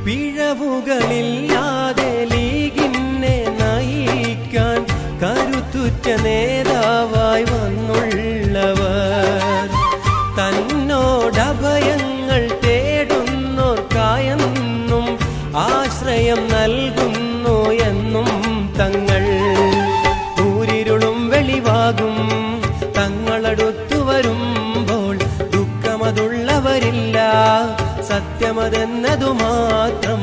പിഴവുകളില്ലാതെ ലീഗിനെ നയിക്കാൻ കരുത്തുറ്റ നേതാവായി വന്നുള്ളവർ, തന്നോടഭയങ്ങൾ തേടുന്നോർക്കായെന്നും ആശ്രയം നൽകുന്നു എന്നും തങ്ങൾ. ഊരിരുളും വെളിവാകും തങ്ങളടുത്തു വരുമ്പോൾ ദുഃഖമതുള്ളവരില്ല, സത്യമതെന്നതു മാത്രം.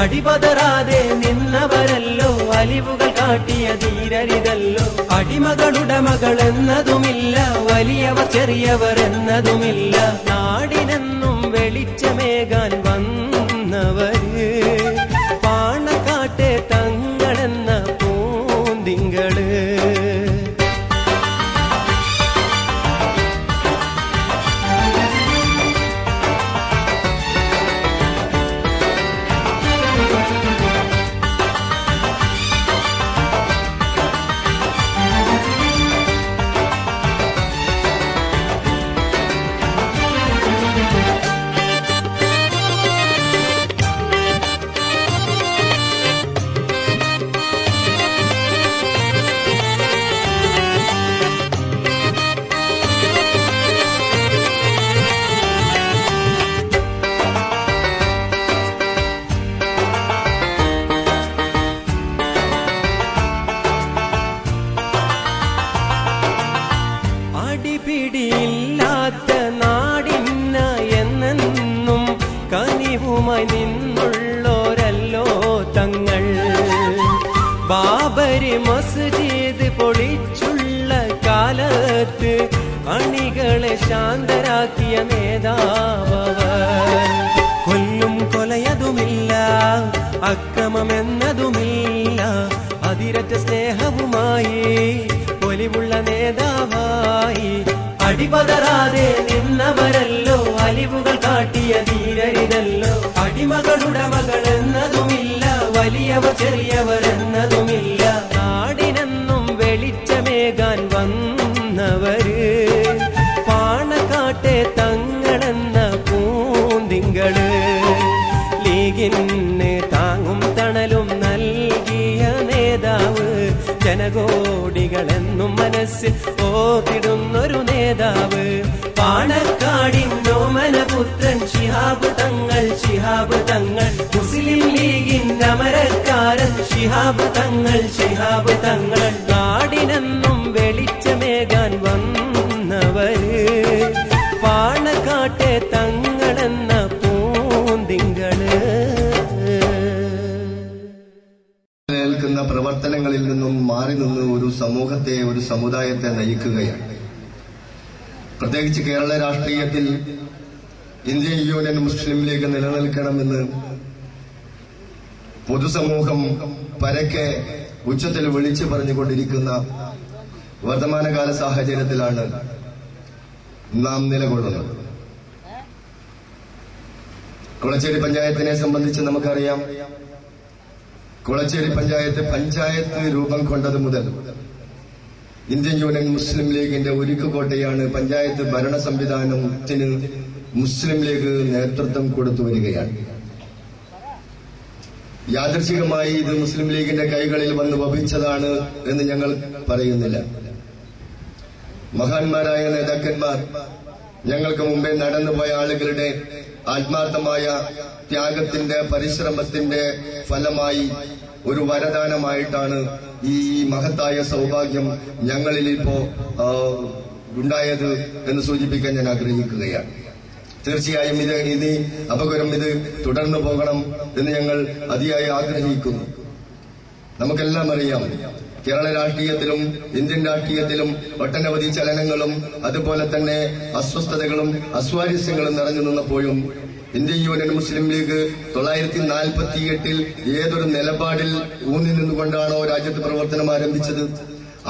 അടിപതറാതെ നിന്നവരല്ലോ, അലിവുകൾ കാട്ടിയ ധീരരിതല്ലോ. അടിമകളുടെ മകൾ എന്നതുമില്ല, വലിയവർ ചെറിയവർ എന്നതുമില്ല. നാടിനെന്നും വെളിച്ചമേകാൻ വന്നവര്, പാണക്കാട്ടെ തങ്ങളെന്ന പൂന്തിങ്കള്. അടിപിടിയില്ലാത്ത നാടിന്ന എന്നെന്നും കനിവുമായി നിന്നുള്ളോരല്ലോ തങ്ങൾ. ബാബരി മസ്ജിദ് പൊളിച്ചുള്ള കാലത്ത് അണികളെ ശാന്തരാക്കിയ നേതാവർ. കൊല്ലും കൊലയതുമില്ല, അക്രമമെന്നതുമില്ല, അതിരറ്റ സ്നേഹവുമായി പൊലിവുള്ള നേതാവായി. അടിപതറാതെ നിന്നവരല്ലോ, അലിവുകൾ കാട്ടിയ ധീരരിതല്ലോ. അടിമകളുടെ മകൾ എന്നതുമില്ല, വലിയവർ ചെറിയവർ എന്നതുമില്ല. നാടിനെന്നും വെളിച്ചമേകാൻ വന്നവര്, പാണക്കാട്ടെ തങ്ങളെന്ന പൂന്തിങ്കള്. ലീഗിന് താങ്ങും തണലും നൽകിയ നേതാവ്, ജനകോടികളെന്നും മനസ്സിൽ ഓർത്തിടുന്നൊരു നേതാവ്. പാണക്കാടിന്നോമനപുത്രൻ ശിഹാബ് തങ്ങൾ, ശിഹാബ് തങ്ങൾ. മുസ്ലിം ലീഗിന്റെ അമരക്കാരൻ ശിഹാബ് തങ്ങൾ, ശിഹാബ് തങ്ങൾ. നാടിനെന്നും വെളിച്ചമേകാൻ വന്നവര്, പാണക്കാട്ടെ തങ്ങളെന്ന പൂന്തിങ്കള്. പ്രവർത്തനങ്ങളിൽ നിന്നും മാറി നിന്ന് ഒരു സമൂഹത്തെ, ഒരു സമുദായത്തെ നയിക്കുകയാണ്. പ്രത്യേകിച്ച് കേരള രാഷ്ട്രീയത്തിൽ ഇന്ത്യൻ യൂണിയൻ മുസ്ലിം ലീഗ് നിലനിൽക്കണമെന്ന് പൊതുസമൂഹം പരക്കെ ഉച്ചത്തിൽ വിളിച്ചു പറഞ്ഞുകൊണ്ടിരിക്കുന്ന വർത്തമാനകാല സാഹചര്യത്തിലാണ് നാം നിലകൊള്ളുന്നത്. കുളച്ചേരി പഞ്ചായത്തിനെ സംബന്ധിച്ച് നമുക്കറിയാം. കുളച്ചേരി പഞ്ചായത്ത് രൂപം കൊണ്ടത് മുതൽ ഇന്ത്യൻ യൂണിയൻ മുസ്ലിം ലീഗിന്റെ ഉരുക്കുകോട്ടയാണ്. പഞ്ചായത്ത് ഭരണ സംവിധാനത്തിന് മുസ്ലിം ലീഗ് നേതൃത്വം കൊടുത്തു വരികയാണ്. യാദൃച്ഛികമായി ഇത് മുസ്ലിം ലീഗിന്റെ കൈകളിൽ വന്ന് വഹിച്ചതാണ് എന്ന് ഞങ്ങൾ പറയുന്നില്ല. മഹാന്മാരായ നേതാക്കന്മാർ, ഞങ്ങൾക്ക് മുമ്പേ നടന്നുപോയ ആളുകളുടെ ആത്മാർത്ഥമായ ത്യാഗത്തിന്റെ, പരിശ്രമത്തിന്റെ ഫലമായി ഒരു വരദാനമായിട്ടാണ് ഈ മഹത്തായ സൗഭാഗ്യം ഞങ്ങളിൽ ഇപ്പോ ഉണ്ടായത് എന്ന് സൂചിപ്പിക്കാൻ ഞാൻ ആഗ്രഹിക്കുകയാണ്. തീർച്ചയായും ഇത് അപകരം ഇത് തുടർന്നു പോകണം എന്ന് ഞങ്ങൾ അതിയായി ആഗ്രഹിക്കുന്നു. നമുക്കെല്ലാം അറിയാം, കേരള രാഷ്ട്രീയത്തിലും ഇന്ത്യൻ രാഷ്ട്രീയത്തിലും ഒട്ടനവധി ചലനങ്ങളും അതുപോലെ തന്നെ അസ്വസ്ഥതകളും അസ്വാരസ്യങ്ങളും നിറഞ്ഞു നിന്നപ്പോഴും ഇന്ത്യൻ യൂണിയൻ മുസ്ലിം ലീഗ് 1948 ഏതൊരു നിലപാടിൽ ഊന്നി നിന്നുകൊണ്ടാണോ രാജ്യത്ത് പ്രവർത്തനം ആരംഭിച്ചത്,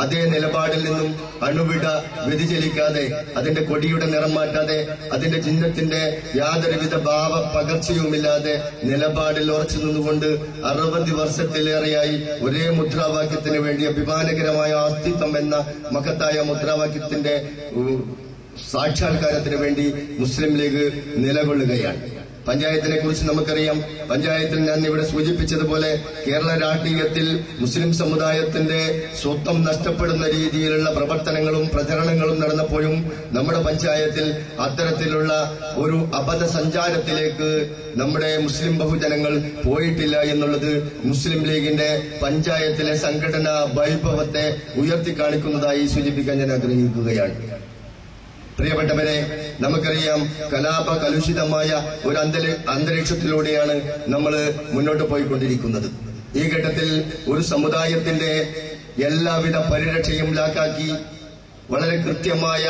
അതേ നിലപാടിൽ നിന്നും അണുവിട വ്യതിചലിക്കാതെ, അതിന്റെ കൊടിയുടെ നിറം മാറ്റാതെ, അതിന്റെ ചിഹ്നത്തിന്റെ യാതൊരുവിധ ഭാവ പകർച്ചയുമില്ലാതെ നിലപാടിൽ ഉറച്ചു നിന്നുകൊണ്ട് 60 വർഷത്തിലേറെയായി ഒരേ മുദ്രാവാക്യത്തിന് വേണ്ടി, അഭിമാനകരമായ അസ്തിത്വം എന്ന മഹത്തായ മുദ്രാവാക്യത്തിന്റെ സാക്ഷാത്കാരത്തിന് വേണ്ടി മുസ്ലിം ലീഗ് നിലകൊള്ളുകയാണ്. പഞ്ചായത്തിനെ കുറിച്ച് നമുക്കറിയാം. പഞ്ചായത്തിൽ ഞാൻ ഇവിടെ സൂചിപ്പിച്ചതുപോലെ കേരള രാഷ്ട്രീയത്തിൽ മുസ്ലിം സമുദായത്തിന്റെ സ്വത്വം നഷ്ടപ്പെടുന്ന രീതിയിലുള്ള പ്രവർത്തനങ്ങളും പ്രചരണങ്ങളും നടന്നപ്പോഴും നമ്മുടെ പഞ്ചായത്തിൽ അത്തരത്തിലുള്ള ഒരു അബദ്ധ സഞ്ചാരത്തിലേക്ക് നമ്മുടെ മുസ്ലിം ബഹുജനങ്ങൾ പോയിട്ടില്ല എന്നുള്ളത് മുസ്ലിം ലീഗിന്റെ പഞ്ചായത്തിലെ സംഘടനാ വൈഭവത്തെ ഉയർത്തിക്കാണിക്കുന്നതായി സൂചിപ്പിക്കാൻ ഞാൻ ആഗ്രഹിക്കുകയാണ്. പ്രിയപ്പെട്ടവരെ, നമുക്കറിയാം കലാപ കലുഷിതമായ ഒരു അന്തരീക്ഷത്തിലൂടെയാണ് നമ്മൾ മുന്നോട്ട് പോയിക്കൊണ്ടിരിക്കുന്നത്. ഈ ഘട്ടത്തിൽ ഒരു സമുദായത്തിന്റെ എല്ലാവിധ പരിരക്ഷയും ലാക്കാക്കി വളരെ കൃത്യമായ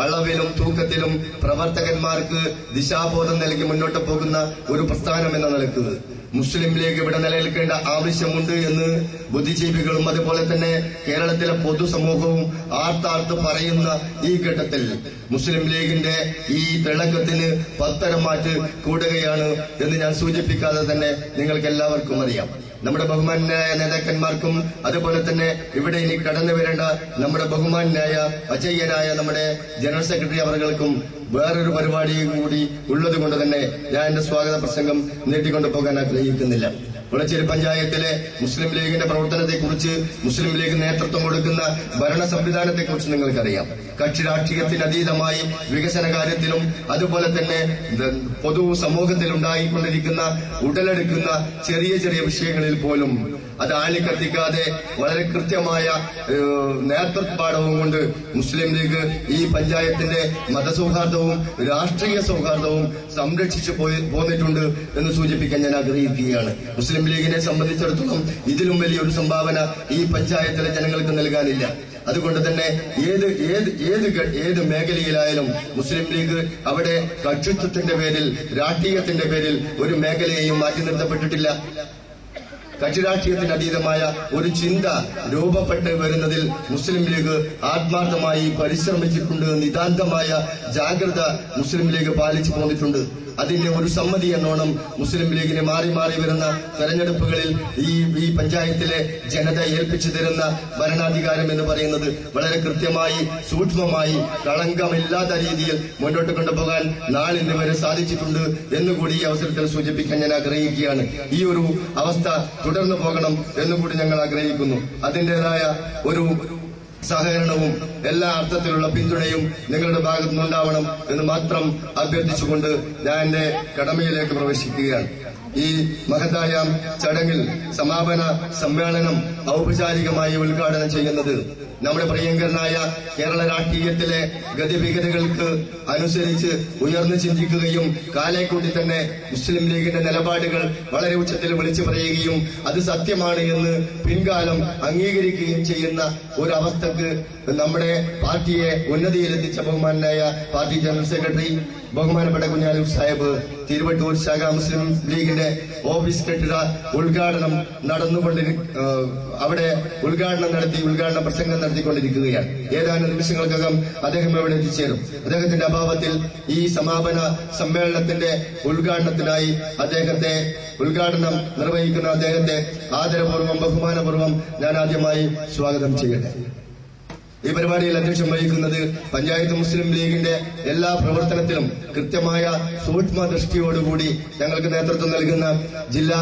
അളവിലും തൂക്കത്തിലും പ്രവർത്തകന്മാർക്ക് ദിശാബോധം നൽകി മുന്നോട്ട് പോകുന്ന ഒരു പ്രസ്ഥാനം എന്ന നിലക്ക് മുസ്ലിം ലീഗ് ഇവിടെ നിലനിൽക്കേണ്ട ആവശ്യമുണ്ട് എന്ന് ബുദ്ധിജീവികളും അതുപോലെ തന്നെ കേരളത്തിലെ പൊതുസമൂഹവും ആർത്താർത്ത് പറയുന്ന ഈ ഘട്ടത്തിൽ മുസ്ലിം ലീഗിന്റെ ഈ തിളക്കത്തിന് പത്തരമാറ്റ് കൂടുകയാണ് എന്ന് ഞാൻ സൂചിപ്പിക്കാതെ തന്നെ നിങ്ങൾക്ക് എല്ലാവർക്കും അറിയാം. നമ്മുടെ ബഹുമാന്യനായ നേതാക്കന്മാർക്കും അതുപോലെ തന്നെ ഇവിടെ ഇനി കടന്നു വരേണ്ട നമ്മുടെ ബഹുമാന്യനായ അജയ്യനായ നമ്മുടെ ജനറൽ സെക്രട്ടറി അവർക്കും വേറൊരു പരിപാടിയും കൂടി ഉള്ളത് കൊണ്ട് തന്നെ ഞാൻ എന്റെ സ്വാഗത പ്രസംഗം നീട്ടിക്കൊണ്ടു പോകാൻ ആഗ്രഹിക്കുന്നില്ല. കുളച്ചേരി പഞ്ചായത്തിലെ മുസ്ലിം ലീഗിന്റെ പ്രവർത്തനത്തെക്കുറിച്ച്, മുസ്ലിം ലീഗ് നേതൃത്വം കൊടുക്കുന്ന ഭരണ സംവിധാനത്തെക്കുറിച്ച് നിങ്ങൾക്കറിയാം. കക്ഷി രാഷ്ട്രീയത്തിന് അതീതമായി വികസന കാര്യത്തിലും അതുപോലെ തന്നെ പൊതു സമൂഹത്തിലുണ്ടായിക്കൊണ്ടിരിക്കുന്ന ഉടലെടുക്കുന്ന ചെറിയ ചെറിയ വിഷയങ്ങളിൽ പോലും അത് ആളിക്കത്തിക്കാതെ വളരെ കൃത്യമായ നേതൃത്വപാഠവും കൊണ്ട് മുസ്ലിം ലീഗ് ഈ പഞ്ചായത്തിന്റെ മതസൗഹാർദ്ദവും രാഷ്ട്രീയ സൗഹാർദ്ദവും സംരക്ഷിച്ചു പോന്നിട്ടുണ്ട് എന്ന് സൂചിപ്പിക്കാൻ ഞാൻ ആഗ്രഹിക്കുകയാണ്. മുസ്ലിം ലീഗിനെ സംബന്ധിച്ചിടത്തോളം ഇതിലും വലിയൊരു സംഭാവന ഈ പഞ്ചായത്തിലെ ജനങ്ങൾക്ക് നൽകാനില്ല. അതുകൊണ്ട് തന്നെ ഏത് മേഖലയിലായാലും മുസ്ലിം ലീഗ് അവിടെ കക്ഷിത്വത്തിന്റെ പേരിൽ, രാഷ്ട്രീയത്തിന്റെ പേരിൽ ഒരു മേഖലയെയും മാറ്റി നിർത്തപ്പെട്ടിട്ടില്ല. കക്ഷി രാഷ്ട്രീയത്തിന് അതീതമായ ഒരു ചിന്ത രൂപപ്പെട്ട് വരുന്നതിൽ മുസ്ലിം ലീഗ് ആത്മാർത്ഥമായി പരിശ്രമിച്ചിട്ടുണ്ട്. നിതാന്തമായ ജാഗ്രത മുസ്ലിം ലീഗ് പാലിച്ചു പോന്നിട്ടുണ്ട്. അതിന്റെ ഒരു സമ്മതി എന്നോണം മുസ്ലിം ലീഗിന് മാറി മാറി വരുന്ന തെരഞ്ഞെടുപ്പുകളിൽ ഈ പഞ്ചായത്തിലെ ജനത ഏൽപ്പിച്ചു തരുന്ന ഭരണാധികാരം എന്ന് പറയുന്നത് വളരെ കൃത്യമായി സൂക്ഷ്മമായി കളങ്കമില്ലാത്ത രീതിയിൽ മുന്നോട്ട് കൊണ്ടുപോകാൻ നാളിന് വരെ സാധിച്ചിട്ടുണ്ട് എന്നുകൂടി ഈ അവസരത്തിൽ സൂചിപ്പിക്കാൻ ഞാൻ ആഗ്രഹിക്കുകയാണ്. ഈ ഒരു അവസ്ഥ തുടർന്നു പോകണം എന്നുകൂടി ഞങ്ങൾ ആഗ്രഹിക്കുന്നു. അതിന്റേതായ ഒരു സഹകരണവും എല്ലാ അർത്ഥത്തിലുള്ള പിന്തുണയും നിങ്ങളുടെ ഭാഗത്തു നിന്നുണ്ടാവണം എന്ന് മാത്രം അഭ്യർത്ഥിച്ചുകൊണ്ട് ഞാൻ എന്റെ കടമയിലേക്ക് പ്രവേശിക്കുകയാണ്. ഈ മഹത്തായ ചടങ്ങിൽ സമാപന സമ്മേളനം ഔപചാരികമായി ഉദ്ഘാടനം ചെയ്യുന്നത് നമ്മുടെ പ്രിയങ്കരനായ കേരള രാഷ്ട്രീയത്തിലെ ഗതിവിഗതികൾക്ക് അനുസരിച്ച് ഉയർന്നു ചിന്തിക്കുകയും കാലേക്കൂട്ടി തന്നെ മുസ്ലിം ലീഗിന്റെ നിലപാടുകൾ വളരെ ഉച്ചത്തിൽ വിളിച്ചു പറയുകയും അത് സത്യമാണ് എന്ന് പിൻകാലം അംഗീകരിക്കുകയും ചെയ്യുന്ന ഒരവസ്ഥക്ക് നമ്മുടെ പാർട്ടിയെ ഉന്നതിയിലെത്തിച്ച ബഹുമാനായ പാർട്ടി ജനറൽ സെക്രട്ടറി ബഹുമാനപ്പെട്ട കുഞ്ഞാലൂർ സാഹിബ് തിരുവട്ടൂർ ശാഖ മുസ്ലിം ലീഗിന്റെ ഓഫീസ് കെട്ടിട ഉദ്ഘാടനം അവിടെ ഉദ്ഘാടന പ്രസംഗം നടത്തിക്കൊണ്ടിരിക്കുകയാണ്. ഏതാനും നിമിഷങ്ങൾക്കകം അദ്ദേഹം ഇവിടെ എത്തിച്ചേരും. അദ്ദേഹത്തിന്റെ അഭാവത്തിൽ ഈ സമാപന സമ്മേളനത്തിന്റെ ഉദ്ഘാടനത്തിനായി ഉദ്ഘാടനം നിർവഹിക്കുന്ന അദ്ദേഹത്തെ ആദരപൂർവ്വം ബഹുമാനപൂർവ്വം ഞാൻ ആദ്യമായി സ്വാഗതം ചെയ്യട്ടെ. ഈ പരിപാടിയിൽ അധ്യക്ഷം വഹിക്കുന്നത് പഞ്ചായത്ത് മുസ്ലിം ലീഗിന്റെ എല്ലാ പ്രവർത്തനത്തിലും കൃത്യമായ സൂക്ഷ്മ ദൃഷ്ടിയോടുകൂടി ഞങ്ങൾക്ക് നേതൃത്വം നൽകുന്ന ജില്ലാ